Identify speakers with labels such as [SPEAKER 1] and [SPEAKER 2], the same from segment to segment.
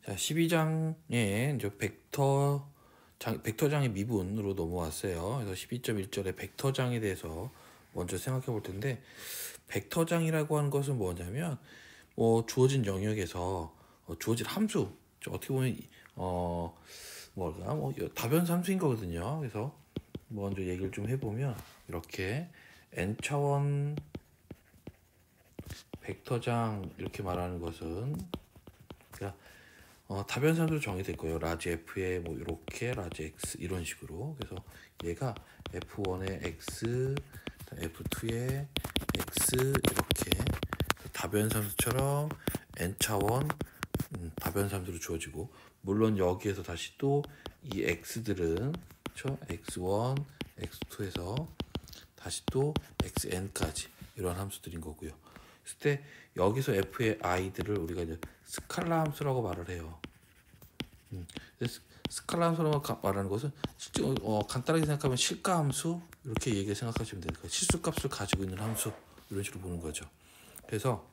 [SPEAKER 1] 자, 12장에 이제 벡터장의 미분으로 넘어왔어요. 그래서 12.1절에 벡터장에 대해서 먼저 생각해 볼 텐데, 벡터장이라고 하는 것은 뭐냐면, 주어진 영역에서 주어진 함수, 어떻게 보면 다변 함수인 거거든요. 그래서 먼저 얘기를 좀 해보면 이렇게 n차원 벡터장 이렇게 말하는 것은 그러니까 다변산도 정의될 거예요. 라지 f에 뭐 이렇게 라지 x 이런 식으로. 그래서 얘가 f1의 x, f2의 x 이렇게 다변함수처럼 n차원 다변함수로 주어지고, 물론 여기에서 다시 또 이 x들은 그렇죠? x1, x2에서 다시 또 xn까지 이런 함수들인 거고요. 그랬을 때 여기서 f의 i들을 우리가 이제 스칼라 함수라고 말을 해요. 스칼라 함수라고 말하는 것은 실제 간단하게 생각하면 실가 함수 이렇게 얘기 생각하시면 되니까 실수값을 가지고 있는 함수 이런 식으로 보는 거죠. 그래서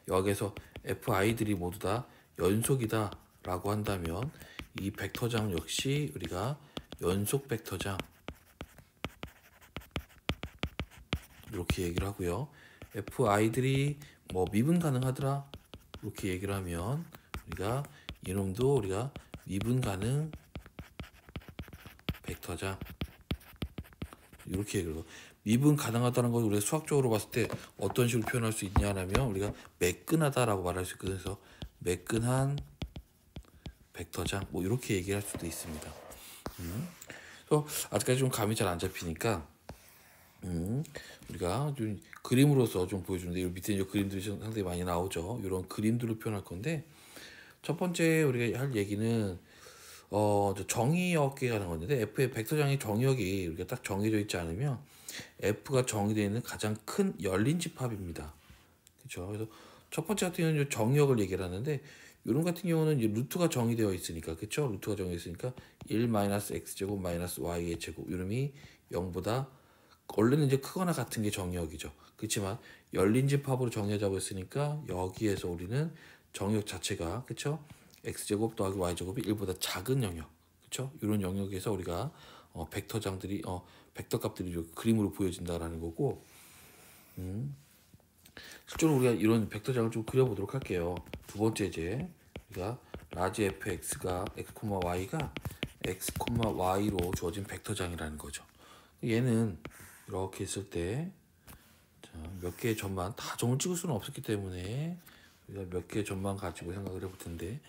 [SPEAKER 1] 여기에서 fi들이 모두 다 연속이다 라고 한다면 이 벡터장 역시 우리가 연속 벡터장 이렇게 얘기를 하고요. fi들이 뭐 미분 가능하더라 이렇게 얘기를 하면 우리가 이놈도 우리가 미분 가능 벡터장 이렇게 얘기를 하고, 미분 가능하다는 걸 우리가 수학적으로 봤을 때 어떤 식으로 표현할 수 있냐면 우리가 매끈하다라고 말할 수 있거든요. 그래서 매끈한 벡터장 뭐 이렇게 얘기할 수도 있습니다. 그래서 아직까지 좀 감이 잘 안 잡히니까 우리가 좀 그림으로서 좀 보여주는데, 이 밑에 이제 그림들이 상당히 많이 나오죠. 이런 그림들을 표현할 건데, 첫 번째 우리가 할 얘기는 정의역에 관한 건데, f의 벡터장의 정의역이 우리가 딱 정해져 있지 않으면 f가 정의되어 있는 가장 큰 열린 집합입니다. 그렇죠? 그래서 첫 번째 같은 경우는 정의역을 얘기를 하는데, 이런 같은 경우는 이제 루트가 정의되어 있으니까, 그렇죠? 루트가 정해져 있으니까 1 x제곱 y의 제곱 이름이 0보다 원래는 이제 크거나 같은 게 정의역이죠. 그렇지만 열린 집합으로 정해져 있으니까 여기에서 우리는 정의역 자체가 그렇죠? x제곱 더하기 y제곱이 1보다 작은 영역, 그렇죠? 이런 영역에서 우리가 벡터장들이 벡터 값들이 그림으로 보여진다라는 거고, 실제로 우리가 이런 벡터장을 좀 그려보도록 할게요. 두 번째 이제 우리가 라지 fx가 x, y가 x, y로 주어진 벡터장이라는 거죠. 얘는 이렇게 있을 때 몇 개의 점만 다 점을 찍을 수는 없었기 때문에 우리가 몇 개의 점만 가지고 생각을 해볼 텐데,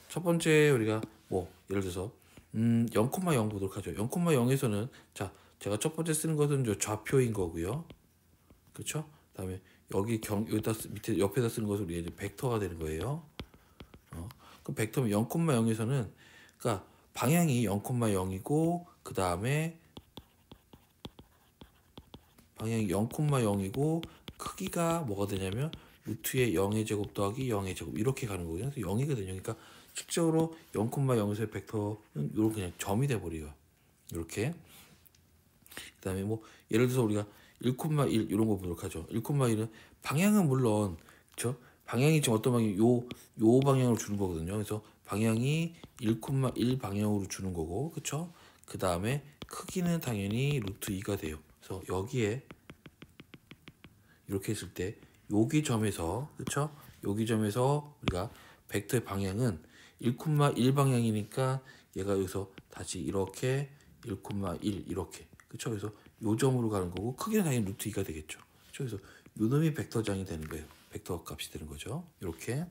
[SPEAKER 1] 첫 번째 우리가 뭐 예를 들어서 0,0 보도록 하죠. 0,0에서는 자, 제가 첫 번째 쓰는 것은 저 좌표인 거고요. 그렇죠? 그다음에 여기다 밑에 옆에다 쓰는 것은 우리 이제 벡터가 되는 거예요. 그럼 벡터면 0,0에서는 그러니까 방향이 0,0이고 그 다음에 방향이 0,0이고 크기가 뭐가 되냐면 루트의 0의 제곱 더하기 0의 제곱 이렇게 가는 거거든요. 그래서 0이거든요. 그러니까 실제로 0,0에서의 벡터는 이렇게 그냥 점이 돼 버려요. 이렇게. 그다음에 뭐 예를 들어서 우리가 1,1 이런 거 보도록 하죠. 1,1은 방향은 물론 그렇죠? 방향이 지금 어떤 방향 요 방향으로 주는 거거든요. 그래서 방향이 1,1 방향으로 주는 거고, 그렇죠? 그다음에 크기는 당연히 루트 2가 돼요. 그래서 여기에 이렇게 했을 때 여기 점에서 그렇죠? 여기 점에서 우리가 벡터의 방향은 1,1 방향이니까 얘가 여기서 다시 이렇게 1,1 이렇게 그렇죠? 그래서 요 점으로 가는 거고, 크기는 당연히 루트 2가 되겠죠. 그렇죠? 그래서 요 놈이 벡터장이 되는 거예요. 벡터 값이 되는 거죠. 이렇게.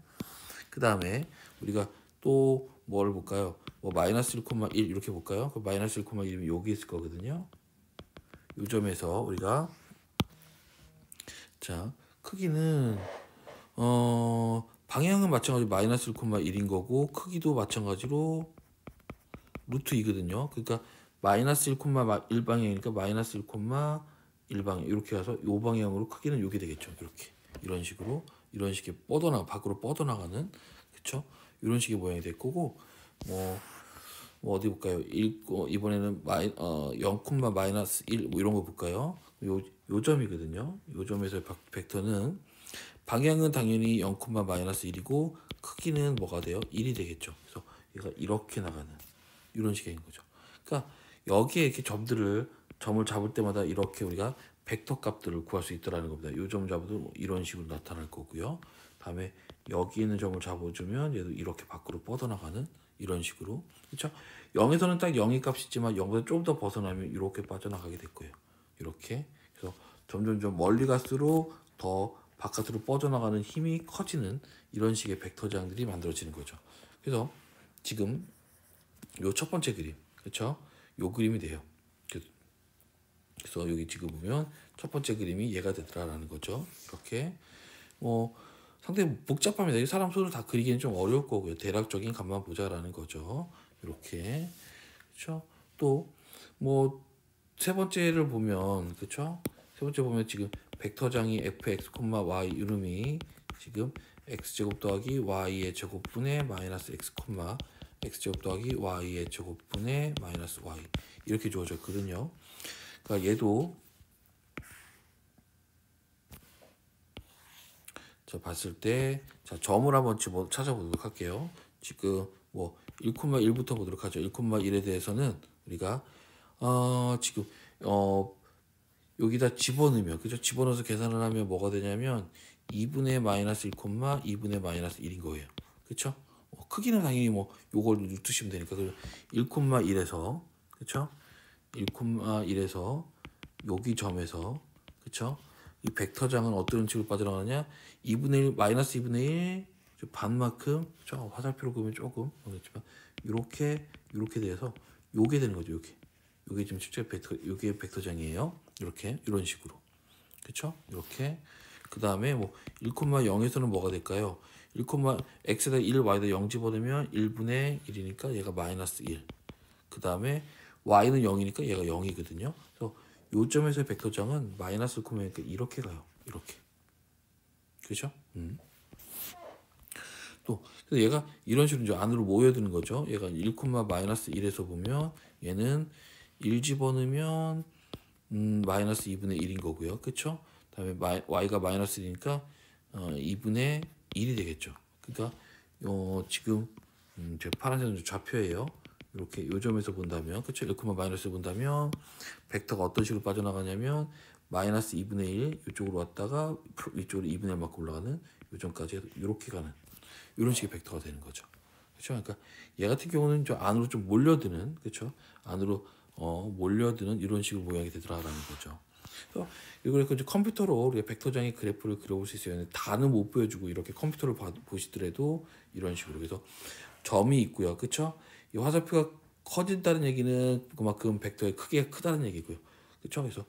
[SPEAKER 1] 그 다음에 우리가 또 뭐를 볼까요? 뭐 마이너스 1,1 이렇게 볼까요? 그 마이너스 1,1이면 여기 있을 거거든요. 요 점에서 우리가 자, 크기는 방향은 마찬가지로 마이너스 1,1인 거고 크기도 마찬가지로 루트 2거든요. 그러니까 마이너스 1,1 방향이니까 마이너스 1,1 방향 이렇게 가서 요 방향으로 크기는 요게 되겠죠. 이렇게 이런 식으로 이런 식의 밖으로 뻗어나가는 그쵸? 이런 식의 모양이 될 거고, 뭐 어디 볼까요? 이번에는 0, 마이너스 1 뭐 이런 거 볼까요? 요 점이거든요. 요 점에서 벡터는 방향은 당연히 0, 마이너스 1이고 크기는 뭐가 돼요? 1이 되겠죠. 그래서 얘가 이렇게 나가는 이런 식인 거죠. 그러니까 여기에 이렇게 점을 잡을 때마다 이렇게 우리가 벡터 값들을 구할 수 있다라는 겁니다. 이 점 잡아도 이런 식으로 나타날 거고요. 다음에 여기 있는 점을 잡아주면 얘도 이렇게 밖으로 뻗어나가는 이런 식으로. 그렇죠? 0에서는 딱 0의 값이 있지만 0보다 좀 더 벗어나면 이렇게 빠져나가게 될 거예요. 이렇게. 그래서 점점점 멀리 갈수록 더 바깥으로 뻗어나가는 힘이 커지는 이런 식의 벡터장들이 만들어지는 거죠. 그래서 지금 요 첫 번째 그림, 그렇죠? 요 그림이 돼요. 그래서 여기 지금 보면 첫 번째 그림이 얘가 되더라라는 거죠. 이렇게 상당히 복잡합니다. 이 사람 손으로 다 그리기는 좀 어려울 거고요. 대략적인 값만 보자라는 거죠. 이렇게. 그렇죠? 또 뭐 세 번째를 보면, 그렇죠? 세 번째 보면 지금 벡터장이 fx, y 이름이 지금 x제곱 더하기 y의 제곱분의 마이너스 x, x제곱 더하기 y의 제곱분의 마이너스 y 이렇게 주어졌거든요. 그러니까 얘도 자 봤을 때 자 점을 한번 찾아보도록 할게요. 지금 뭐 1,1부터 보도록 하죠. 1,1에 대해서는 우리가 지금 여기다 집어넣으면, 그죠? 집어넣어서 계산을 하면 뭐가 되냐면 2분의 마이너스 1, 2분의 마이너스 1인 거예요. 그쵸? 크기는 당연히 뭐 요걸 넣으시면 되니까 1,1에서 그쵸? 1,1에서 여기 점에서 그쵸? 이 벡터장은 어떤 식으로 빠져나가느냐? 2분의 1 마이너스 2분의 1 반만큼 그쵸? 화살표로 그으면 조금 모르겠지만 이렇게 돼서 요게 되는 거죠. 요게 지금 실제 요게 벡터장이에요. 이렇게 이런 식으로 그쵸? 이렇게 그 다음에 뭐 1,0에서는 뭐가 될까요? 1, x에다 1, y에다 0 집어넣으면 1분의 1이니까 얘가 마이너스 1. 그 다음에 y는 0이니까 얘가 0이거든요. 그래서 요점에서의 벡터장은 마이너스 1,0이니까 이렇게 가요. 이렇게. 그죠? 또 그래서 얘가 이런 식으로 이제 안으로 모여드는 거죠. 얘가 1, 마이너스 1에서 보면 얘는 1 집어넣으면 마이너스 2분의 1인 거고요. 그쵸? 다음에 y가 마이너스 1이니까 2분의 1이 되겠죠. 그러니까 지금 제 파란색은 좌표예요. 이렇게 요 점에서 본다면 그쵸? 1, 마이너스 본다면 벡터가 어떤 식으로 빠져나가냐면 마이너스 2분의 1 이쪽으로 왔다가 위쪽으로 2분의 1만큼 올라가는 요점까지 이렇게 가는 이런 식의 벡터가 되는 거죠. 그렇죠? 그러니까 얘 같은 경우는 저 안으로 좀 몰려드는 그렇죠? 안으로 몰려드는 이런 식으로 모양이 되더라라는 거죠. 그래서 이걸 이제 컴퓨터로 우리가 벡터장의 그래프를 그려볼 수 있어요. 다는 못 보여주고 이렇게 컴퓨터를 보시더라도 이런 식으로 그래서 점이 있고요. 그렇죠? 이 화살표가 커진다는 얘기는 그만큼 벡터의 크기가 크다는 얘기고요. 그렇죠? 그래서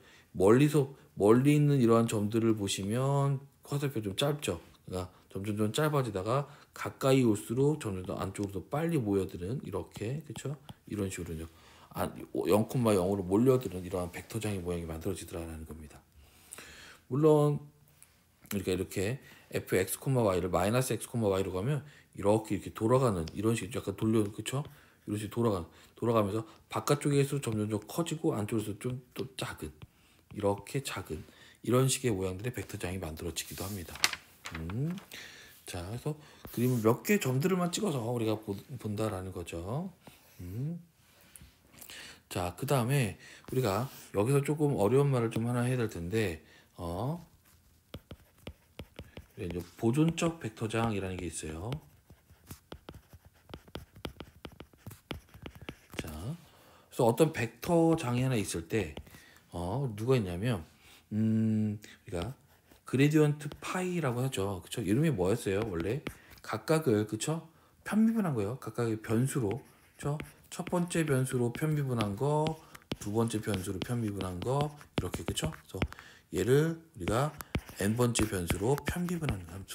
[SPEAKER 1] 멀리 있는 이러한 점들을 보시면 화살표 좀 짧죠. 그러니까 점점 짧아지다가 가까이 올수록 점점 더 안쪽으로 더 빨리 모여드는 이렇게 그렇죠? 이런 식으로 0,0으로 몰려드는 이러한 벡터장의 모양이 만들어지더라는 겁니다. 물론 우리가 이렇게 fx, y를 마이너스 x, y로 가면 이렇게 돌아가는 이런 식으로 약간 그쵸? 이런 식으로 돌아가면서 바깥쪽에서 점점 커지고 안쪽에서 좀 또 작은 이렇게 작은 이런 식의 모양들의 벡터장이 만들어지기도 합니다. 자, 그래서 그림을 몇 개 점들만 찍어서 우리가 본다라는 거죠. 자, 그 다음에 우리가 여기서 조금 어려운 말을 좀 하나 해야 될 텐데, 이제 보존적 벡터장이라는 게 있어요. 자, 그래서 어떤 벡터장이 하나 있을 때, 누가 있냐면, 우리가 그레디언트 파이라고 하죠. 그쵸? 이름이 뭐였어요? 원래 각각을 그쵸? 편미분한 거예요. 각각의 변수로 그쵸? 첫 번째 변수로 편미분한 거, 두 번째 변수로 편미분한 거 이렇게 그쵸? 그래서 얘를 우리가 n 번째 변수로 편미분하는 함수.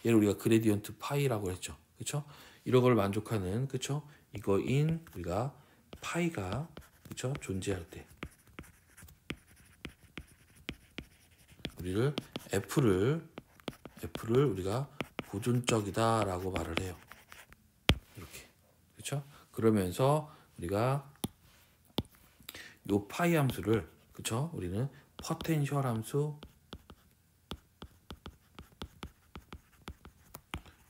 [SPEAKER 1] 얘를 우리가 그레디언트 파이라고 했죠. 그쵸? 이런 걸 만족하는 그쵸? 이거인 우리가 파이가 그쵸? 존재할 때 우리를 F를 우리가 보존적이다라고 말을 해요. 이렇게. 그렇죠? 그러면서 우리가 요 파이 함수를 그렇죠? 우리는 포텐셜 함수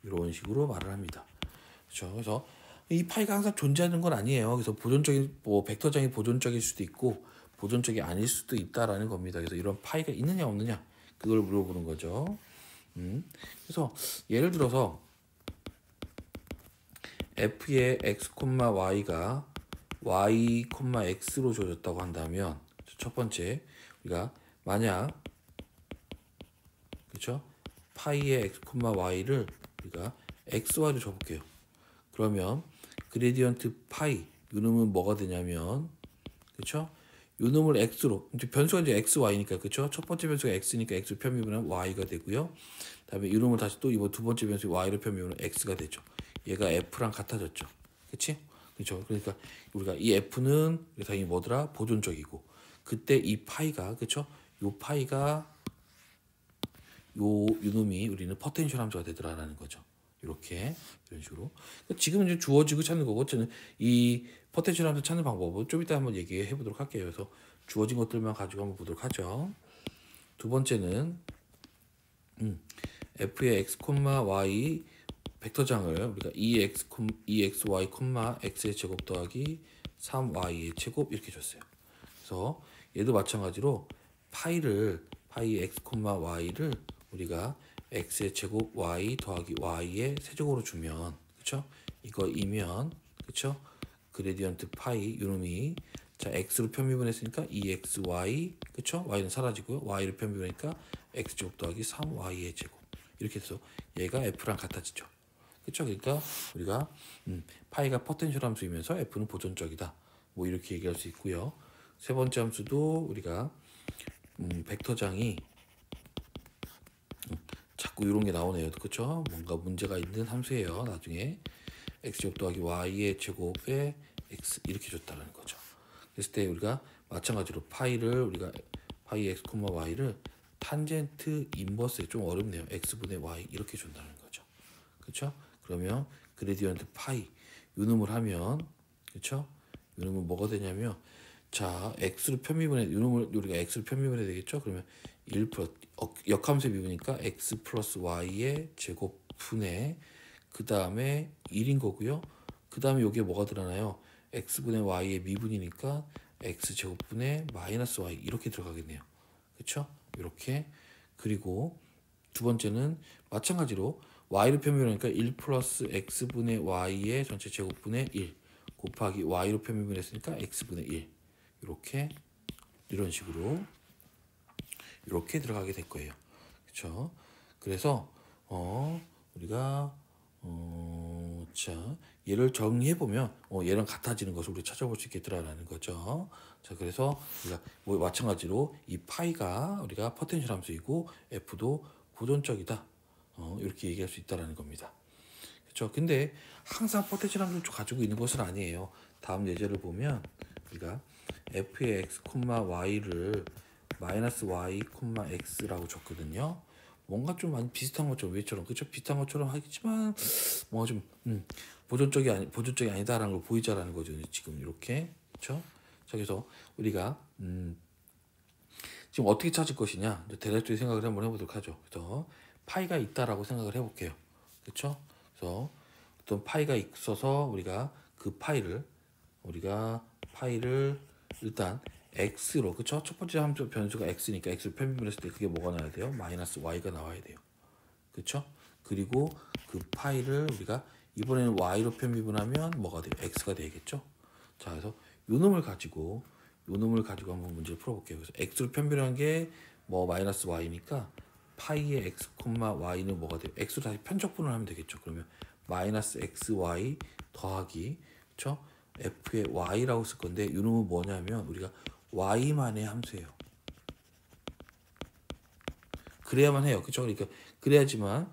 [SPEAKER 1] 이런 식으로 말을 합니다. 그렇죠? 그래서 이 파이가 항상 존재하는 건 아니에요. 그래서 보존적인 뭐 벡터장이 보존적일 수도 있고 보존적이 아닐 수도 있다라는 겁니다. 그래서 이런 파이가 있느냐 없느냐 그걸 물어보는 거죠. 그래서 예를 들어서 f의 x, y가 y, x로 주어졌다고 한다면 첫 번째 우리가 만약 그렇죠? 파이의 x, y를 우리가 xy로 줘볼게요. 그러면 그레디언트 파이 요놈은 뭐가 되냐면 그렇죠? 요놈을 x로 이제 변수가 이제 x, y니까 그렇죠? 첫 번째 변수가 x니까 x 편미분하면 y가 되고요. 그다음에 요놈을 다시 또 이번 두 번째 변수 y로 편미분하면 x가 되죠. 얘가 f랑 같아졌죠. 그렇지? 그렇죠? 그러니까 우리가 이 f는 당연히 뭐더라? 보존적이고 그때 이 파이가 그렇죠? 요 파이가 요놈이 우리는 포텐셜 함수가 되더라라는 거죠. 이렇게 이런 식으로 지금은 이제 주어지고 찾는 거고 저는 이 포텐셜 함수 찾는 방법은 좀 이따 한번 얘기해 보도록 할게요. 그래서 주어진 것들만 가지고 한번 보도록 하죠. 두 번째는 f의 x, y 벡터장을 우리가 2xy, x의 제곱 더하기 3y의 제곱 이렇게 줬어요. 그래서 얘도 마찬가지로 파이 x, y를 우리가 x의 제곱 y 더하기 y의 세제곱으로 주면 그쵸? 이거이면 그쵸? 그레디언트 파이 요놈이 자 x로 편미분했으니까 2xy 그쵸? y는 사라지고요. y로 편미분하니까 x제곱 더하기 3y의 제곱 이렇게 해서 얘가 f랑 같아지죠. 그쵸? 그러니까 우리가 파이가 포텐셜 함수이면서 f는 보존적이다. 뭐 이렇게 얘기할 수 있고요. 세 번째 함수도 우리가 벡터장이 자꾸 이런 게 나오네요. 그렇죠? 뭔가 문제가 있는 함수예요. 나중에 x제곱 더하기 y의 제곱에 x 이렇게 줬다는 거죠. 그랬을 때 우리가 마찬가지로 파이를 우리가 파이 x, y를 탄젠트 인버스에 좀 어렵네요. x분의 y 이렇게 준다는 거죠. 그렇죠? 그러면 그레디언트 파이 요놈을 하면 그렇죠? 요놈은 뭐가 되냐면 자 x로 편미분해 요놈을 우리가 x로 편미분해야 되겠죠? 그러면 1 플러스 역함수의 미분이니까 x 플러스 y의 제곱분의 그 다음에 1인 거고요. 그 다음에 여기에 뭐가 들어가나요? x분의 y의 미분이니까 x 제곱분의 마이너스 y 이렇게 들어가겠네요. 그렇죠? 이렇게 그리고 두 번째는 마찬가지로 y로 편미분하니까 1 플러스 x분의 y의 전체 제곱분의 1 곱하기 y로 편미분했으니까 x분의 1 이렇게 이런 식으로 이렇게 들어가게 될 거예요. 그렇죠? 그래서 우리가 자 얘를 정리해 보면 얘랑 같아지는 것을 우리 찾아볼 수 있겠더라라는 거죠. 자 그래서 우리가 뭐 마찬가지로 이 파이가 우리가 포텐셜 함수이고 f도 보존적이다. 이렇게 얘기할 수 있다라는 겁니다. 그렇죠? 근데 항상 포텐셜 함수를 가지고 있는 것은 아니에요. 다음 예제를 보면 우리가 f의 x, y를 마이너스 y, x라고 줬거든요. 뭔가 좀 많이 비슷한 것처럼 위처럼 그렇죠? 비슷한 것처럼 하겠지만 뭔가 좀 보존적이 아니다라는 걸 보이자라는 거죠. 지금 이렇게 그렇죠? 자 그래서 우리가 지금 어떻게 찾을 것이냐 대략적인 생각을 한번 해보도록 하죠. 그래서 파이가 있다라고 생각을 해볼게요. 그렇죠? 그래서 어떤 파이가 있어서 우리가 그 파이를 일단 x로 그쵸? 첫 번째 함수 변수가 x니까 x를 편미분했을 때 그게 뭐가 나와야 돼요? 마이너스 y가 나와야 돼요. 그쵸? 그리고 그 파이를 우리가 이번에는 y로 편미분하면 뭐가 돼요? x가 되겠죠? 자 그래서 요 놈을 가지고 한번 문제를 풀어볼게요. 그래서 x로 편미분한 게 뭐 마이너스 y니까 파이의 x, y는 뭐가 돼요? x로 다시 편적분을 하면 되겠죠. 그러면 마이너스 xy 더하기 그쵸? f의 y라고 쓸 건데 이 놈은 뭐냐면 우리가 y만의 함수예요. 그래야만 해요. 그쵸? 그러니까 그래야지만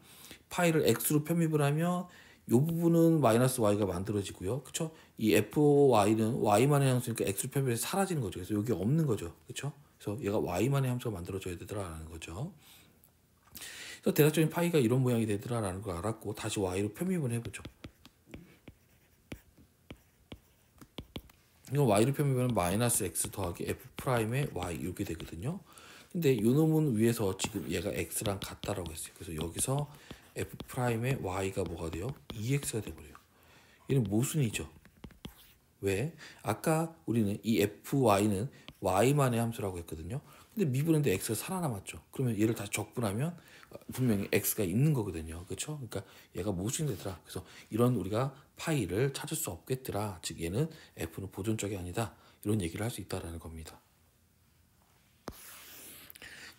[SPEAKER 1] 파이를 x로 편미분하면 이 부분은 마이너스 y가 만들어지고요. 그쵸? 이 fy는 y만의 함수니까 x로 편미분해서 사라지는 거죠. 그래서 여기 없는 거죠. 그쵸? 그래서 얘가 y만의 함수가 만들어져야 되더라라는 거죠. 그래서 대략적인 파이가 이런 모양이 되더라라는 걸 알았고 다시 y로 편미분해 보죠. 이거 y로 편미분하면 마이너스 x 더하기 f 프라임의 y 이렇게 되거든요. 근데 요 놈은 위에서 지금 얘가 x랑 같다라고 했어요. 그래서 여기서 f 프라임의 y가 뭐가 돼요? 2x가 돼버려요. 얘는 모순이죠. 왜? 아까 우리는 이 fy는 y만의 함수라고 했거든요. 근데 미분했는데 x가 살아남았죠. 그러면 얘를 다시 적분하면 분명히 x가 있는 거거든요. 그렇죠? 그러니까 얘가 모순이 되더라. 그래서 이런 우리가 파이를 찾을 수 없겠더라. 즉 얘는 f는 보존적이 아니다. 이런 얘기를 할 수 있다라는 겁니다.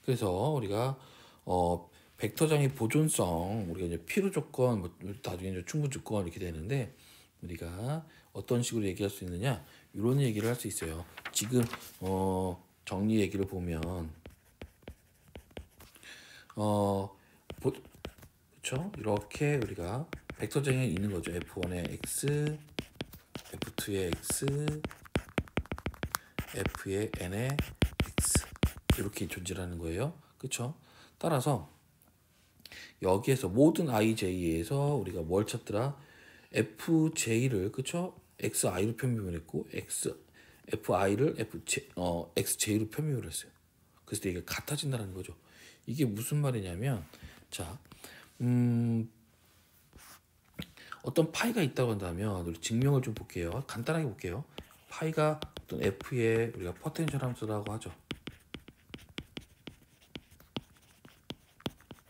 [SPEAKER 1] 그래서 우리가 벡터장의 보존성 우리가 이제 필요 조건 뭐 나중에 이제 충분 조건 이렇게 되는데 우리가 어떤 식으로 얘기할 수 있느냐 이런 얘기를 할 수 있어요. 지금 정리 얘기를 보면 그렇죠? 이렇게 우리가 벡터장에 있는 거죠. F1의 x, F2의 x, F의 n의 x 이렇게 존재하는 거예요. 그렇죠? 따라서 여기에서 모든 ij에서 우리가 뭘 찾더라? fj를 그쵸? xi로 편집을 했고 fi를 xj로 편집을 했어요. 그래서 이게 같아진다는 거죠. 이게 무슨 말이냐면 자, 어떤 파이가 있다고 한다면 우리 증명을 좀 볼게요. 간단하게 볼게요. 파이가 어떤 f의 우리가 포텐셜 함수라고 하죠.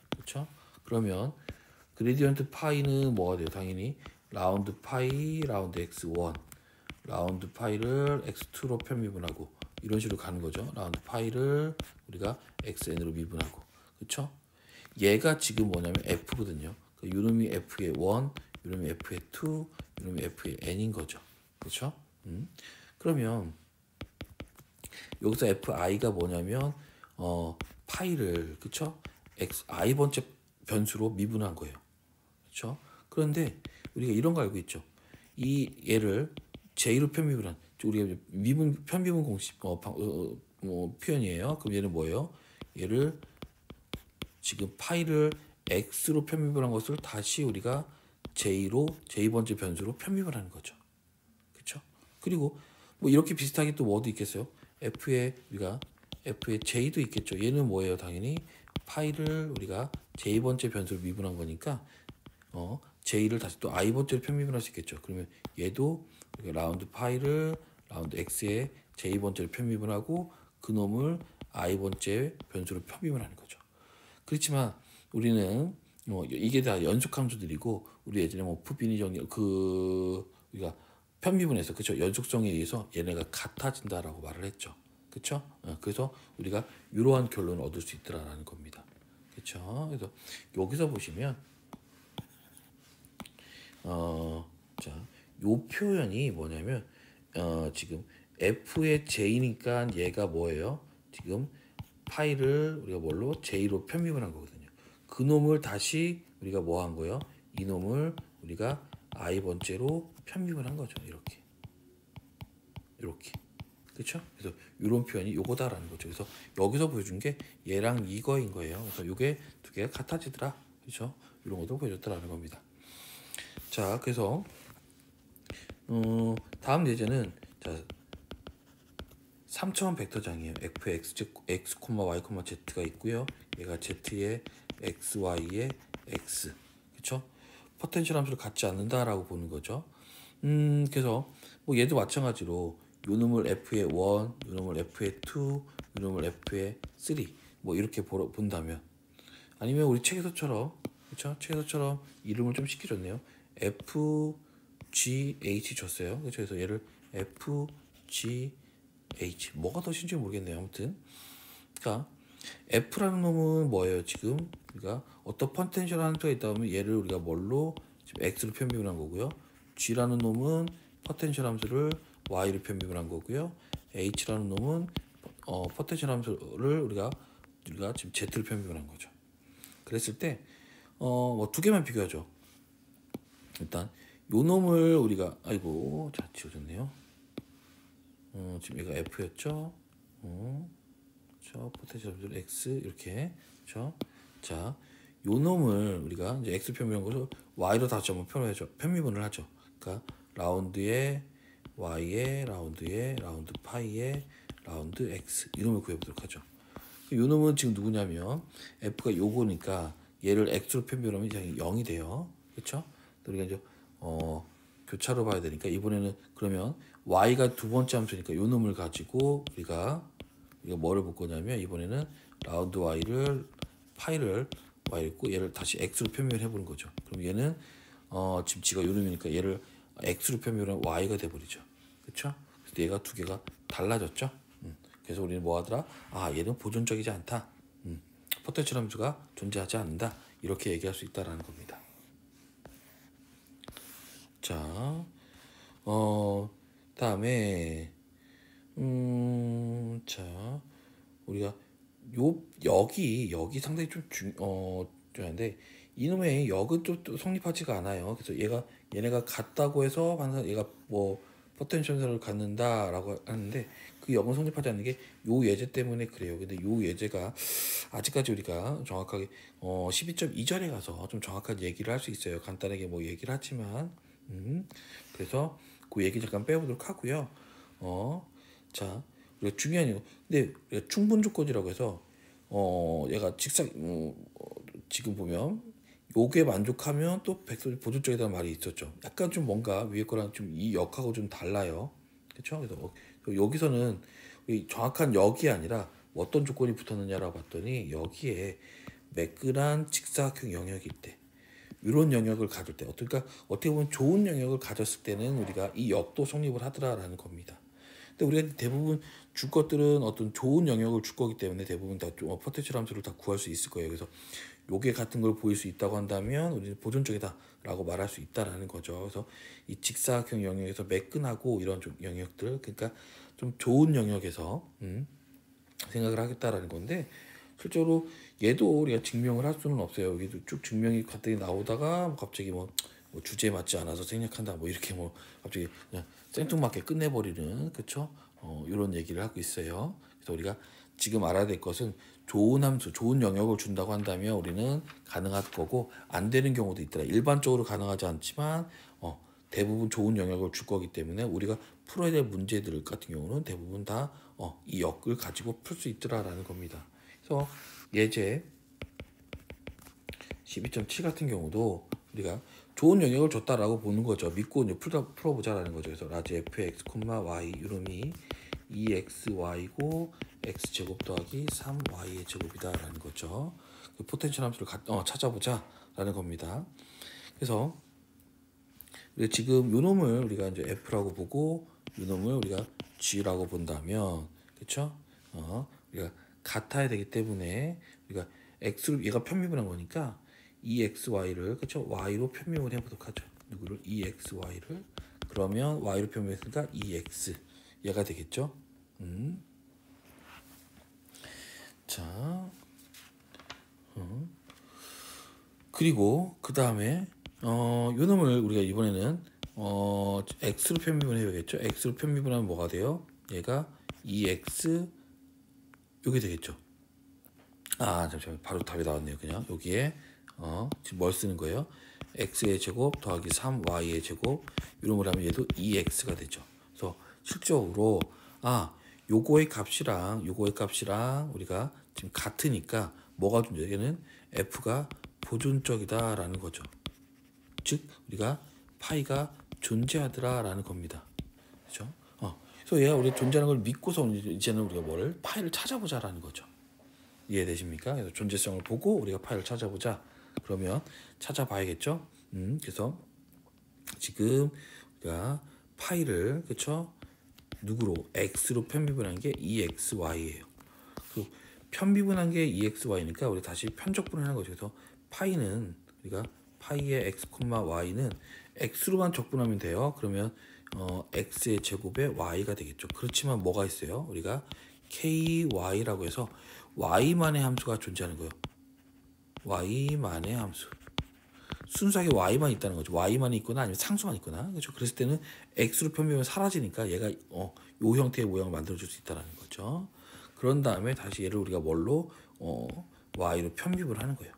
[SPEAKER 1] 그렇죠? 그러면 그레디언트 파이는 뭐가 돼요? 당연히 라운드 파이, 라운드 x1, 라운드 파이를 x2로 편미분하고 이런 식으로 가는 거죠. 라운드 파이를 우리가 xn으로 미분하고 그렇죠? 얘가 지금 뭐냐면 f거든요. 그 요놈이 f의 1, 요놈이 f의 2, 요놈이 f의 n인 거죠. 그렇죠? 그러면 여기서 fi가 뭐냐면 파이를 그쵸? i 번째 변수로 미분한 거예요. 그렇죠? 그런데 우리가 이런 거 알고 있죠. 이 얘를 j로 편미분한 우리가 미분 편미분 공식 표현이에요. 그럼 얘는 뭐예요? 얘를 지금 파이를 x로 편미분한 것을 다시 우리가 j로 j 번째 변수로 편미분하는 거죠. 그렇죠? 그리고 뭐 이렇게 비슷하게 또 뭐도 있겠어요? f의 우리가 f의 j도 있겠죠. 얘는 뭐예요? 당연히 파이를 우리가 j 번째 변수로 미분한 거니까 j를 다시 또 i 번째로 편미분할 수 있겠죠. 그러면 얘도 라운드 파이를 라운드 x에 j 번째로 편미분하고 그 놈을 i 번째 변수로 편미분하는 거죠. 그렇지만 우리는 이게 다 연속 함수들이고 우리 예전에 푸비니 정리 우리가 편미분해서 그렇죠. 연속성에 의해서 얘네가 같아진다라고 말을 했죠. 그렇죠? 그래서 우리가 이러한 결론을 얻을 수 있더라라는 겁니다. 그렇죠? 그래서 여기서 보시면 자, 요 표현이 뭐냐면 지금 f의 j니까 얘가 뭐예요? 지금 파이를 우리가 뭘로 j로 편미분한 거거든요. 그 놈을 다시 우리가 뭐 한 거예요? 이 놈을 우리가 i 번째로 편미분한 거죠. 이렇게. 그렇죠? 그래서 이런 표현이 요거다라는 거죠. 그래서 여기서 보여준 게 얘랑 이거인 거예요. 그래서 요게 두 개가 같아지더라. 그렇죠? 이런 것도 보여줬다라는 겁니다. 자, 그래서 다음 예제는 자 3차원 벡터장이에요. fx, x, y, z가 있고요. 얘가 z의 x, y의 x. 그렇죠? 포텐셜 함수를 갖지 않는다라고 보는 거죠. 그래서 뭐 얘도 마찬가지로 요 놈을 f의 1, 요 놈을 f의 2, 요 놈을 f의 3. 뭐 이렇게 본다면 아니면 우리 책에서처럼 그렇죠? 책에서처럼 이름을 좀 시켜줬네요. FGH 줬어요. 그렇죠? 그래서 얘를 FGH 뭐가 더 신지 모르겠네요. 아무튼 그러니까 F라는 놈은 뭐예요? 지금 그러니까 어떤 포텐셜 함수가 있다 보면 얘를 우리가 뭘로 지금 X로 편비분한 거고요. G라는 놈은 포텐셜 함수를 Y로 편비분한 거고요. H라는 놈은 포텐셜 함수를 우리가 지금 Z로 편비분한 거죠. 그랬을 때 뭐 두 개만 비교하죠. 일단 요 놈을 우리가 아이고 자 지워졌네요. 지금 얘가 F였죠. 저 포텐셜 함수 X 이렇게 그렇죠. 자, 요 놈을 우리가 이제 X 편미분 것을 Y로 다시 한번 편미분을 하죠. 그러니까 라운드에 Y에 라운드에 라운드 파이에 라운드 X 이놈을 구해보도록 하죠. 요 놈은 지금 누구냐면 F가 요거니까 얘를 x로 편비하면 이제 0이 돼요. 그렇죠? 우리가 이제 교차로 봐야 되니까 이번에는 그러면 y가 두 번째 함수니까 요 놈을 가지고 우리가 뭐를 볼 거냐면 이번에는 라운드 y를 파이를 y 있고 얘를 다시 x로 표명을 해보는 거죠. 그럼 얘는 지금 지가 요 놈이니까 얘를 x로 표명하면 y가 돼버리죠. 그렇죠? 그래서 얘가 두 개가 달라졌죠. 그래서 우리는 뭐 하더라? 아, 얘는 보존적이지 않다. 포텐셜 함수가 존재하지 않는다. 이렇게 얘기할 수 있다라는 겁니다. 자, 다음에 자, 우리가 여기 상당히 좀 중요한데 이놈의 역은 또 성립하지가 않아요. 그래서 얘네가 같다고 해서 항상 얘가 뭐 포텐셜을 갖는다라고 하는데 그 역은 성립하지 않는 게 요 예제 때문에 그래요. 근데 요 예제가 아직까지 우리가 정확하게 12.2절에 가서 좀 정확한 얘기를 할 수 있어요. 간단하게 뭐 얘기를 하지만 그래서 그 얘기 잠깐 빼보도록 하고요. 자, 우리가 중요한 이유. 근데 충분 조건이라고 해서 얘가 지금 보면 요게 만족하면 또 백설 보존적이라는 말이 있었죠. 약간 좀 뭔가 위에 거랑 좀 이 역하고 좀 달라요. 그렇죠? 그래서 여기서는 정확한 역이 아니라 어떤 조건이 붙었느냐라고 봤더니 여기에 매끈한 직사각형 영역일 때 이런 영역을 가질 때 그러니까 어떻게 보면 좋은 영역을 가졌을 때는 우리가 이 역도 성립을 하더라라는 겁니다. 근데 우리가 대부분 줄 것들은 어떤 좋은 영역을 줄 거기 때문에 대부분 다 포텐셜 함수를 다 구할 수 있을 거예요. 그래서 요게 같은 걸 보일 수 있다고 한다면 우리는 보존적이다라고 말할 수 있다라는 거죠. 그래서 이 직사각형 영역에서 매끈하고 이런 좀 영역들 그러니까 좀 좋은 영역에서 생각을 하겠다라는 건데 실제로 얘도 우리가 증명을 할 수는 없어요. 여기도 쭉 증명이 갑자기 나오다가 갑자기 뭐 주제에 맞지 않아서 생략한다 뭐 이렇게 뭐 갑자기 그냥 생뚱맞게 끝내버리는 그쵸? 이런 얘기를 하고 있어요. 그래서 우리가 지금 알아야 될 것은 좋은 함수, 좋은 영역을 준다고 한다면 우리는 가능할 거고 안 되는 경우도 있더라. 일반적으로 가능하지 않지만 대부분 좋은 영역을 줄 거기 때문에 우리가 풀어야 될 문제들 같은 경우는 대부분 다 이 역을 가지고 풀 수 있더라라는 겁니다. 그래서 예제 12.7 같은 경우도 우리가 좋은 영역을 줬다라고 보는 거죠. 믿고 이제 풀어보자라는 거죠. 그래서 라지 fx, y 이름이 2xy고 x제곱 더하기 3y의 제곱이다라는 거죠. 그 포텐셜 함수를 찾아보자라는 겁니다. 그래서 우리가 지금 요 놈을 우리가 이제 f라고 보고 요 놈을 우리가 g라고 본다면 그렇죠? 우리가 같아야 되기 때문에 우리가 x로 얘가 편미분한 거니까 2xy를 그렇죠? y로 편미분 해보도록 하죠. 누구를 2xy를 그러면 y로 편미했으니까 2x 얘가 되겠죠? 자, 그리고 그 다음에 요 놈을 우리가 이번에는 x로 편미분 해야겠죠? x로 편미분하면 뭐가 돼요? 얘가 2x 요게 되겠죠? 아 잠시만요. 바로 답이 나왔네요. 그냥 여기에 지금 뭘 쓰는 거예요? x의 제곱 더하기 3y의 제곱 이런 걸 하면 얘도 2x가 되죠. 그래서 실적으로 요거의 값이랑 우리가 지금 같으니까 뭐가 존재해? 얘는 f가 보존적이다라는 거죠. 즉 우리가 파이가 존재하더라라는 겁니다. 그렇죠? 그래서 얘가 우리 존재하는 걸 믿고서 이제는 우리가 뭐를 파이를 찾아보자라는 거죠. 이해되십니까? 그래서 존재성을 보고 우리가 파이를 찾아보자. 그러면 찾아봐야겠죠? 그래서 지금 우리가 파이를 그쵸? 누구로? x로 편미분한 게 2xy예요. 그 편미분한 게 2xy니까 우리 다시 편적분을 하는 거죠. 그래서 파이는 우리가 파이의 x, y는 x로만 적분하면 돼요. 그러면 x의 제곱에 y가 되겠죠. 그렇지만 뭐가 있어요? 우리가 ky라고 해서 y만의 함수가 존재하는 거예요. y만의 함수. 순수하게 y만 있다는 거죠. y만이 있거나 아니면 상수만 있거나. 그렇죠? 그랬을 때는 x로 편미하면 사라지니까 얘가 요 형태의 모양을 만들어줄 수 있다는 거죠. 그런 다음에 다시 얘를 우리가 뭘로 y로 편미분을 하는 거예요.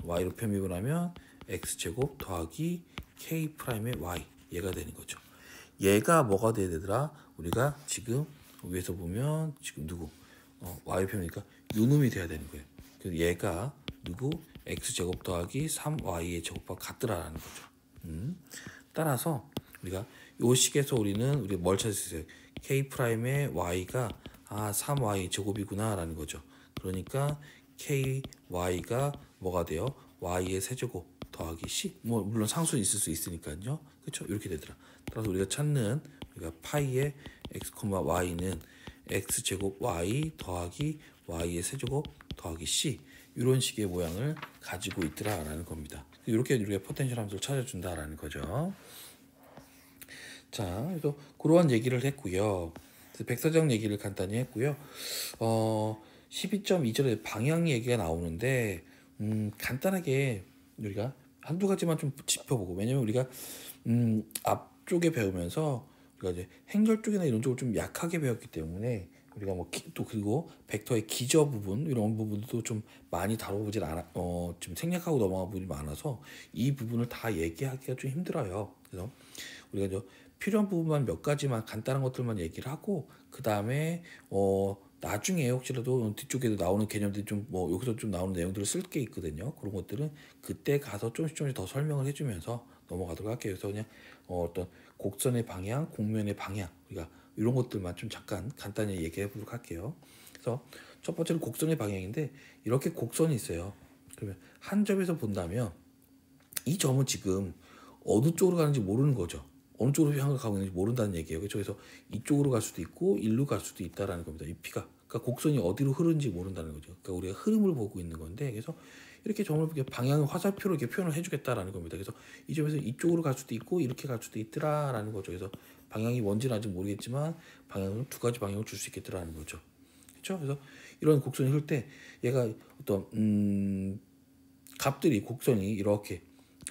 [SPEAKER 1] y로 편미분하면 x제곱 더하기 k 프라임의 y 얘가 되는 거죠. 얘가 뭐가 돼야 되더라? 우리가 지금 위에서 보면 지금 누구? y 편이니까 요놈이 돼야 되는 거예요. 그래서 얘가 누구 x제곱 더하기 3y의 제곱과 같더라라는 거죠. 따라서 우리가 요 식에서 우리는 뭘 찾을 수 있어요? k 프라임의 y가 3y 제곱이구나 라는 거죠. 그러니까 ky가 뭐가 돼요? y의 세제곱 더하기 c. 뭐 물론 상수는 있을 수 있으니까요. 그렇죠? 이렇게 되더라. 따라서 우리가 찾는 우리가 파이의 x, y는 x 제곱 y 더하기 y의 세제곱 더하기 c 이런 식의 모양을 가지고 있더라라는 겁니다. 이렇게 우리가 포텐셜 함수를 찾아준다라는 거죠. 자, 그래서 그러한 얘기를 했고요. 백사장 얘기를 간단히 했고요. 12.2절에 방향 얘기가 나오는데 간단하게 우리가 한두 가지만 좀 짚어보고, 왜냐면 우리가 앞쪽에 배우면서 우리가 이제 행렬 쪽이나 이런 쪽을 좀 약하게 배웠기 때문에 우리가 또 그리고 벡터의 기저 부분 이런 부분도 좀 많이 다뤄보질 않아 좀 생략하고 넘어가 부분이 많아서 이 부분을 다 얘기하기가 좀 힘들어요. 그래서 우리가 저 필요한 부분만 몇 가지만 간단한 것들만 얘기를 하고 그 다음에 나중에 혹시라도 뒤쪽에도 나오는 개념들이 좀 여기서 좀 나오는 내용들을 쓸 게 있거든요. 그런 것들은 그때 가서 조금씩 더 설명을 해주면서 넘어가도록 할게요. 그래서 그냥 어떤 곡선의 방향, 곡면의 방향 우리가 이런 것들만 좀 잠깐 간단히 얘기해 보도록 할게요. 그래서 첫 번째는 곡선의 방향인데 이렇게 곡선이 있어요. 그러면 한 점에서 본다면 이 점은 지금 어느 쪽으로 가는지 모르는 거죠. 어느 쪽으로 향을 가고 있는지 모른다는 얘기예요. 그렇죠? 그래서 이쪽으로 갈 수도 있고 일로 갈 수도 있다라는 겁니다. 이 피가. 그러니까 곡선이 어디로 흐르는지 모른다는 거죠. 그러니까 우리가 흐름을 보고 있는 건데, 그래서 이렇게 점을 이렇게 방향을 화살표로 이렇게 표현을 해주겠다라는 겁니다. 그래서 이 점에서 이쪽으로 갈 수도 있고 이렇게 갈 수도 있더라라는 거죠. 그래서 방향이 뭔지는 아직 모르겠지만 방향은 두 가지 방향을 줄 수 있겠더라는 거죠. 그렇죠? 그래서 이런 곡선이 흐를 때 얘가 어떤 값들이 곡선이 이렇게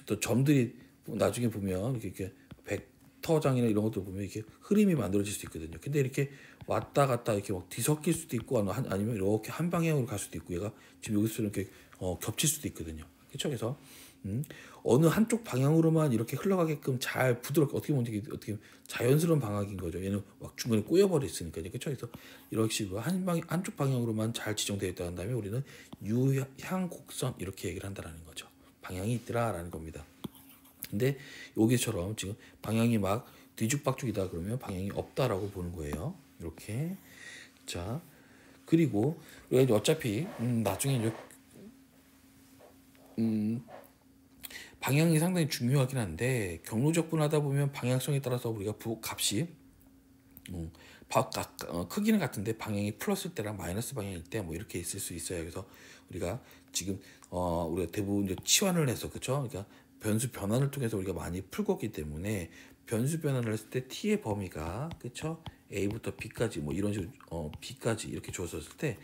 [SPEAKER 1] 또 점들이 나중에 보면 이렇게 벡터장이나 이런 것들 보면 이렇게 흐름이 만들어질 수 있거든요. 근데 이렇게 왔다 갔다 이렇게 뒤섞일 수도 있고 아니면 이렇게 한 방향으로 갈 수도 있고 얘가 지금 여기서 이렇게 겹칠 수도 있거든요. 그렇죠? 그래서 어느 한쪽 방향으로만 이렇게 흘러가게끔 잘 부드럽게 어떻게 보면 어떻게 자연스러운 방향인 거죠. 얘는 막 중간에 꼬여버려 있으니까요. 그렇죠? 그래서 이런 식으로 한쪽 방향으로만 잘 지정되어 있다는 다음에 우리는 유향 곡선 이렇게 얘기를 한다라는 거죠. 방향이 있더라라는 겁니다. 근데 여기처럼 지금 방향이 막 뒤죽박죽이다 그러면 방향이 없다라고 보는 거예요. 이렇게. 자, 그리고 우리가 어차피 나중에 이제 방향이 상당히 중요하긴 한데 경로적분하다 보면 방향성에 따라서 우리가 값이 크기는 같은데 방향이 플러스일 때랑 마이너스 방향일 때 뭐 이렇게 있을 수 있어요. 그래서 우리가 지금 우리가 대부분 이제 치환을 해서 그렇죠. 그러니까 변수 변환을 통해서 우리가 많이 풀고 있기 때문에 변수 변환을 했을 때 t의 범위가 그렇죠. a부터 b까지 뭐 이런 식으로 b까지 이렇게 주어졌을 때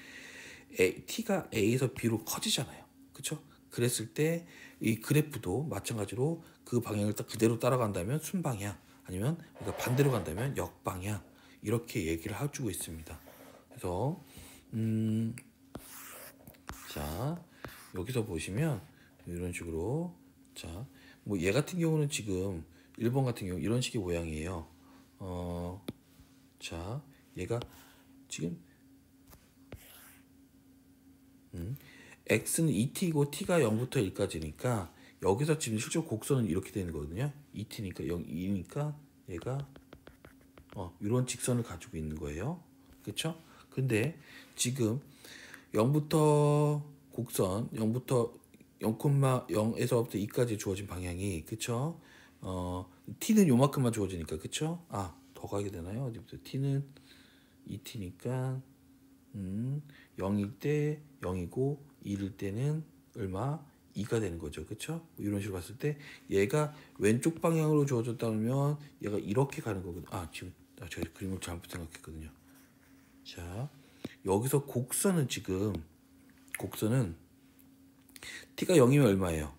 [SPEAKER 1] t가 a에서 b로 커지잖아요. 그렇죠? 그랬을 때 이 그래프도 마찬가지로 그 방향을 딱 그대로 따라간다면 순방향 아니면 우리가 반대로 간다면 역방향 이렇게 얘기를 해주고 있습니다. 그래서 자 여기서 보시면 이런 식으로 자 뭐 얘 같은 경우는 지금 1번 같은 경우 이런 식의 모양이에요. 자 얘가 지금 x는 2t이고 t가 0부터 1까지니까 여기서 지금 실제 곡선은 이렇게 되는 거거든요. 2t니까 0, 2니까 얘가 이런 직선을 가지고 있는 거예요. 그렇죠? 근데 지금 0부터 곡선 0부터 0,0에서부터 2까지 주어진 방향이 그렇죠? t는 요만큼만 주어지니까 그렇죠? 더 가게 되나요? 어디부터 t는 2t니까 0일 때 0이고 1일 때는 얼마? 2가 되는 거죠. 그렇죠? 이런 식으로 봤을 때 얘가 왼쪽 방향으로 주어졌다면 얘가 이렇게 가는 거거든요. 지금 제가 그림을 잘못 생각했거든요. 자, 여기서 곡선은 t가 0이면 얼마예요?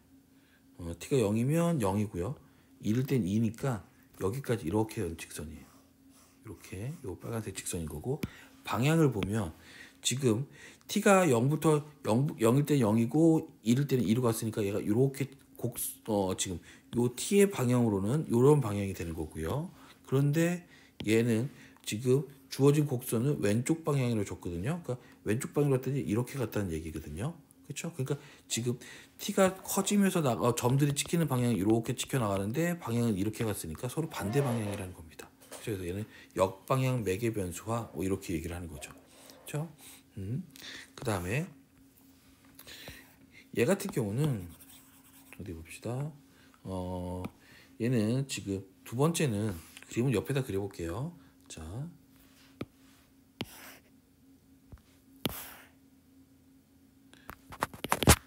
[SPEAKER 1] t가 0이면 0이고요. 1일 땐 2니까 여기까지 이렇게 연 직선이에요. 이렇게 요 빨간색 직선인 거고 방향을 보면 지금 t가 0부터 0일 때는 0이고 1일 때는 2로 갔으니까 얘가 이렇게 지금 요 t의 방향으로는 이런 방향이 되는 거고요. 그런데 얘는 지금 주어진 곡선은 왼쪽 방향으로 줬거든요. 그러니까 왼쪽 방향으로 갔더니 이렇게 갔다는 얘기거든요. 그렇죠? 그러니까 지금 t가 커지면서 점들이 찍히는 방향이 이렇게 찍혀 나가는데 방향은 이렇게 갔으니까 서로 반대 방향이라는 겁니다. 그래서 얘는 역방향 매개 변수와 뭐 이렇게 얘기를 하는 거죠. 그렇죠? 그 다음에 얘 같은 경우는 어디 봅시다. 얘는 지금 두 번째는 그림을 옆에다 그려볼게요. 자,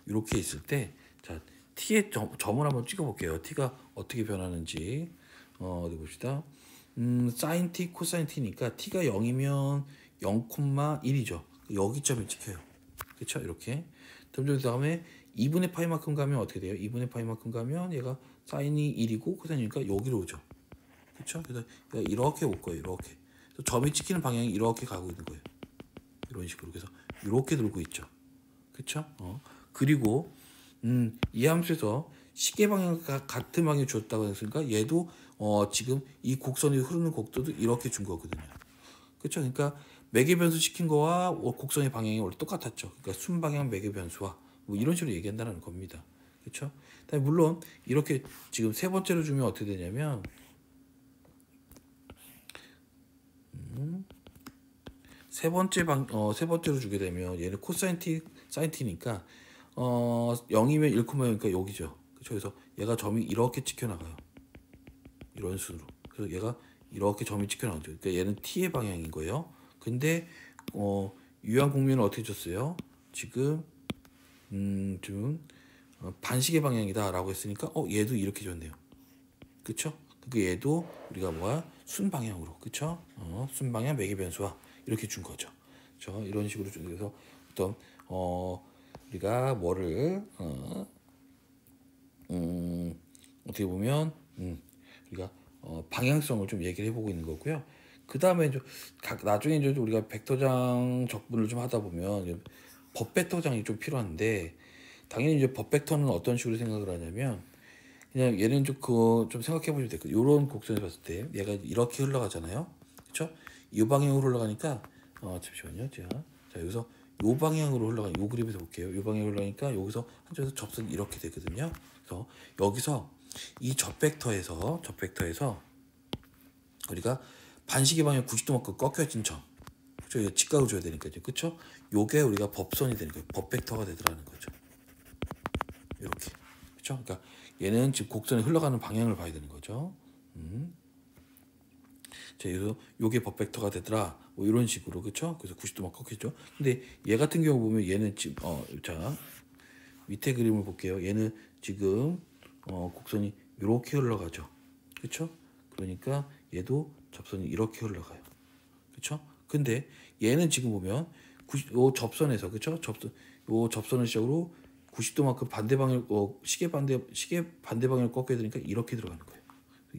[SPEAKER 1] 이렇게 있을 때, 자, t의 점을 한번 찍어볼게요. t가 어떻게 변하는지. 어디 봅시다. sin t, 코사인 t니까 t가 0이면 0,1이죠. 여기점이 찍혀요. 그렇죠? 이렇게. 그 다음에 2분의 파이만큼 가면 어떻게 돼요? 2분의 파이만큼 가면 얘가 사인이 1이고 코사인이니까 여기로 오죠. 그렇죠? 그래서 이렇게 올 거예요. 이렇게. 그래서 점이 찍히는 방향이 이렇게 가고 있는 거예요. 이런 식으로. 그래서 이렇게 돌고 있죠. 그렇죠? 그리고 이 함수에서 시계 방향과 같은 방향이 줬다고 했으니까 얘도 지금 이 곡선이 흐르는 곡도도 이렇게 준 거거든요. 그렇죠? 그러니까 매개 변수 시킨 거와 곡선의 방향이 원래 똑같았죠. 그러니까 순방향 매개 변수와 뭐 이런 식으로 얘기한다는 겁니다. 그렇죠? 물론 이렇게 지금 세 번째로 주면 어떻게 되냐면 세 번째로 주게 되면 얘는 코사인 t, 사인 t니까 0이면 1,0이니까 여기죠. 그렇죠? 그래서 얘가 점이 이렇게 찍혀 나가요. 이런 순으로. 그래서 얘가 이렇게 점이 찍혀 나가죠. 그러니까 얘는 t의 방향인 거예요. 근데 유한 공면은 어떻게 줬어요? 지금 좀 반시계 방향이다라고 했으니까 얘도 이렇게 줬네요. 그쵸? 그 얘도 우리가 뭐야? 순방향으로. 그쵸? 순방향 매개 변수와 이렇게 준 거죠. 그쵸? 이런 식으로 준 그래서 어떤 우리가 뭐를 어떻게 보면 우리가 방향성을 좀 얘기를 해보고 있는 거고요. 그 다음에 나중에 이제 우리가 벡터장 적분을 좀 하다 보면 법 벡터장이 좀 필요한데 당연히 이제 법 벡터는 어떤 식으로 생각을 하냐면 그냥 얘는 좀 생각해 보시면 돼요. 이런 곡선을 봤을 때 얘가 이렇게 흘러가잖아요. 그렇죠? 이 방향으로 흘러가니까 잠시만요. 자 여기서 요 방향으로 흘러가는 요 그림에서 볼게요. 요 방향으로 흘러가니까 여기서 한쪽에서 접선이 이렇게 되거든요. 그래서 여기서 이 접벡터에서 우리가 반시계 방향 90도만큼 꺾여진 점. 그렇죠? 직각을 줘야 되니까요. 그렇죠? 요게 우리가 법선이 되는 거예요. 법벡터가 되더라는 거죠. 이렇게. 그렇죠? 그러니까 얘는 지금 곡선이 흘러가는 방향을 봐야 되는 거죠. 자, 그래서 요게 법벡터가 되더라. 뭐 이런 식으로. 그렇죠? 그래서 90도만 꺾였죠. 근데 얘 같은 경우 보면 얘는 지금 자, 밑에 그림을 볼게요. 얘는 지금 곡선이 이렇게 흘러가죠. 그렇죠? 그러니까 얘도 접선이 이렇게 흘러가요. 그렇죠? 근데 얘는 지금 보면 요 접선에서 그렇죠? 요 접선을 시작으로 90도만큼 반대 방향 시계 반대 방향을 꺾여야 되니까 이렇게 들어가는 거예요.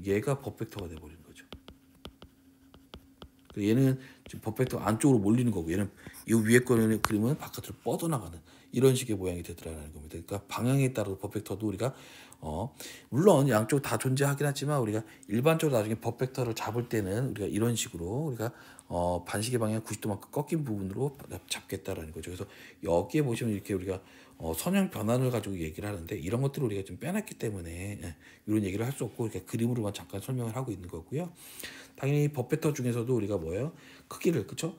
[SPEAKER 1] 얘가 법벡터가 돼 버리는 거죠. 얘는 지금 법벡터 안쪽으로 몰리는 거고 얘는 이 위에 거는 그림은 바깥으로 뻗어나가는 이런 식의 모양이 되더라는 겁니다. 그러니까 방향에 따라 법벡터도 우리가 물론 양쪽 다 존재하긴 하지만 우리가 일반적으로 나중에 법벡터를 잡을 때는 우리가 이런 식으로 우리가 반시계 방향 90도만큼 꺾인 부분으로 잡겠다라는 거죠. 그래서 여기에 보시면 이렇게 우리가 선형 변환을 가지고 얘기를 하는데 이런 것들을 우리가 좀 빼놨기 때문에 이런 얘기를 할 수 없고 이렇게 그림으로만 잠깐 설명을 하고 있는 거고요. 당연히 법벡터 중에서도 우리가 뭐예요? 크기를 그쵸?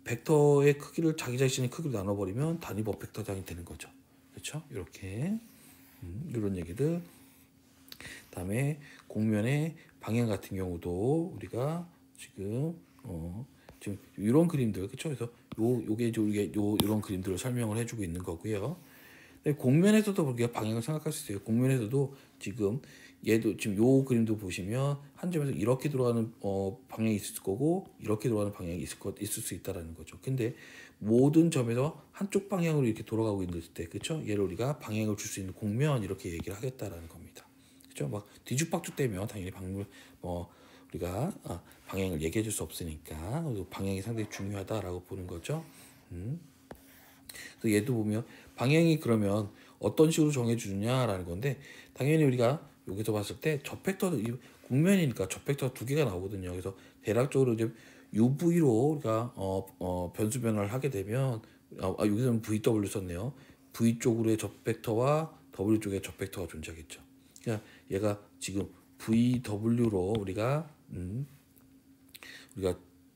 [SPEAKER 1] 벡터의 크기를 자기 자신의 크기로 나눠버리면 단위 법벡터장이 되는 거죠. 그렇죠? 이렇게 이런 얘기들. 다음에 곡면의 방향 같은 경우도 우리가 지금 지금 이런 그림들 그렇죠? 그래서 요게 이런 그림들을 설명을 해주고 있는 거고요. 곡면에서도 우리가 방향을 생각할 수 있어요. 곡면에서도 지금 얘도 지금 요 그림도 보시면 한 점에서 이렇게 돌아가는 방향이 있을 거고 이렇게 돌아가는 방향이 있을 수 있다라는 거죠. 근데 모든 점에서 한쪽 방향으로 이렇게 돌아가고 있는 때, 그렇죠? 얘를 우리가 방향을 줄 수 있는 곡면 이렇게 얘기를 하겠다라는 겁니다. 그렇죠? 막 뒤죽박죽 되면 당연히 우리가 방향을 얘기해 줄 수 없으니까 방향이 상당히 중요하다라고 보는 거죠. 그래서 얘도 보면 방향이 그러면 어떤 식으로 정해주느냐라는 건데 당연히 우리가 여기서 봤을 때 접벡터도 국면이니까 접벡터가 두 개가 나오거든요. 그래서 대략적으로 이제 UV로 우리가 변수 변화를 하게 되면 여기서는 VW 썼네요. V 쪽으로의 접 벡터와 W 쪽의 접 벡터가 존재하겠죠. 그러니까 얘가 지금 VW로 우리가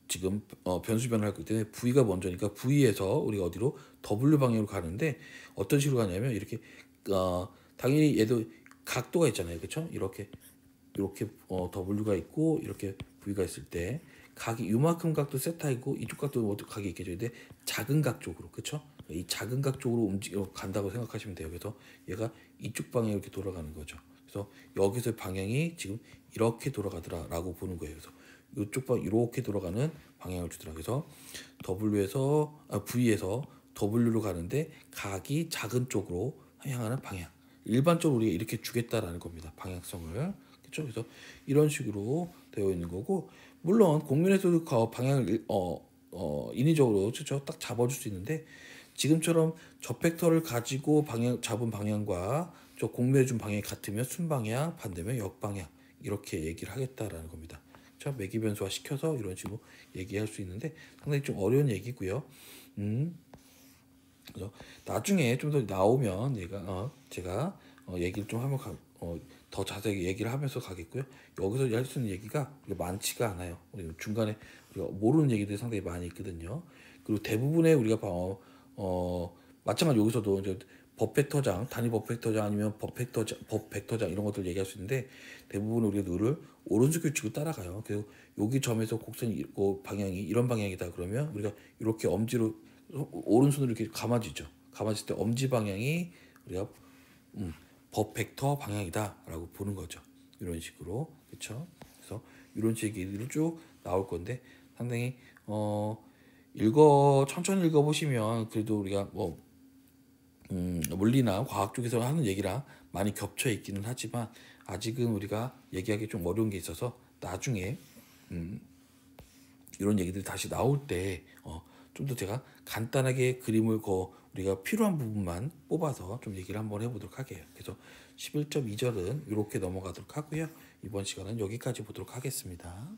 [SPEAKER 1] 지금 변수 변화를 할 때문에 V가 먼저니까 V에서 우리가 어디로 W 방향으로 가는데 어떤 식으로 가냐면 이렇게 당연히 얘도 각도가 있잖아요, 그렇죠? 이렇게 W가 있고 이렇게 V가 있을 때 각이 이만큼 각도 세타이고 이쪽 각도 뭐 각이 있겠죠. 근데 작은 각 쪽으로, 그렇죠? 이 작은 각 쪽으로 움직여 간다고 생각하시면 돼요. 그래서 얘가 이쪽 방향 이렇게 돌아가는 거죠. 그래서 여기서 방향이 지금 이렇게 돌아가더라라고 보는 거예요. 그래서 이쪽 방 이렇게 돌아가는 방향을 주더라. 그래서 V에서 W로 가는데 각이 작은 쪽으로 향하는 방향. 일반적으로 우리가 이렇게 주겠다라는 겁니다. 방향성을. 그렇죠? 그래서 이런 식으로 되어 있는 거고, 물론 공면에서도 방향을 인위적으로 그렇죠? 딱 잡아줄 수 있는데 지금처럼 저 벡터를 가지고 잡은 방향과 저 공면해 준 방향이 같으면 순방향, 반대면 역방향 이렇게 얘기를 하겠다라는 겁니다. 자, 매기 변수화 시켜서 이런 식으로 얘기할 수 있는데 상당히 좀 어려운 얘기고요. 그래서 나중에 좀 더 나오면 제가 얘기를 좀 하면 더 자세하게 얘기를 하면서 가겠고요. 여기서 할 수 있는 얘기가 많지가 않아요. 중간에 우리가 모르는 얘기들이 상당히 많이 있거든요. 그리고 대부분의 우리가 마찬가지 여기서도 이제 법 벡터장, 단위 법 벡터장 아니면 법 벡터장 이런 것들 얘기할 수 있는데 대부분 우리가 룰을 오른쪽 규칙으로 따라가요. 그래서 여기 점에서 곡선이 방향이 이런 방향이다 그러면 우리가 이렇게 엄지로 오른손으로 이렇게 감아지죠. 감아질 때 엄지 방향이 우리가 법 벡터 방향이다라고 보는 거죠. 이런 식으로, 그렇죠? 그래서 이런 식으로 쭉 나올 건데 상당히 천천히 읽어보시면 그래도 우리가 물리나 과학 쪽에서 하는 얘기랑 많이 겹쳐 있기는 하지만 아직은 우리가 얘기하기 좀 어려운 게 있어서 나중에 이런 얘기들이 다시 나올 때 좀 더 제가 간단하게 그림을 우리가 필요한 부분만 뽑아서 좀 얘기를 한번 해보도록 할게요. 그래서 11.2절은 이렇게 넘어가도록 하고요. 이번 시간은 여기까지 보도록 하겠습니다.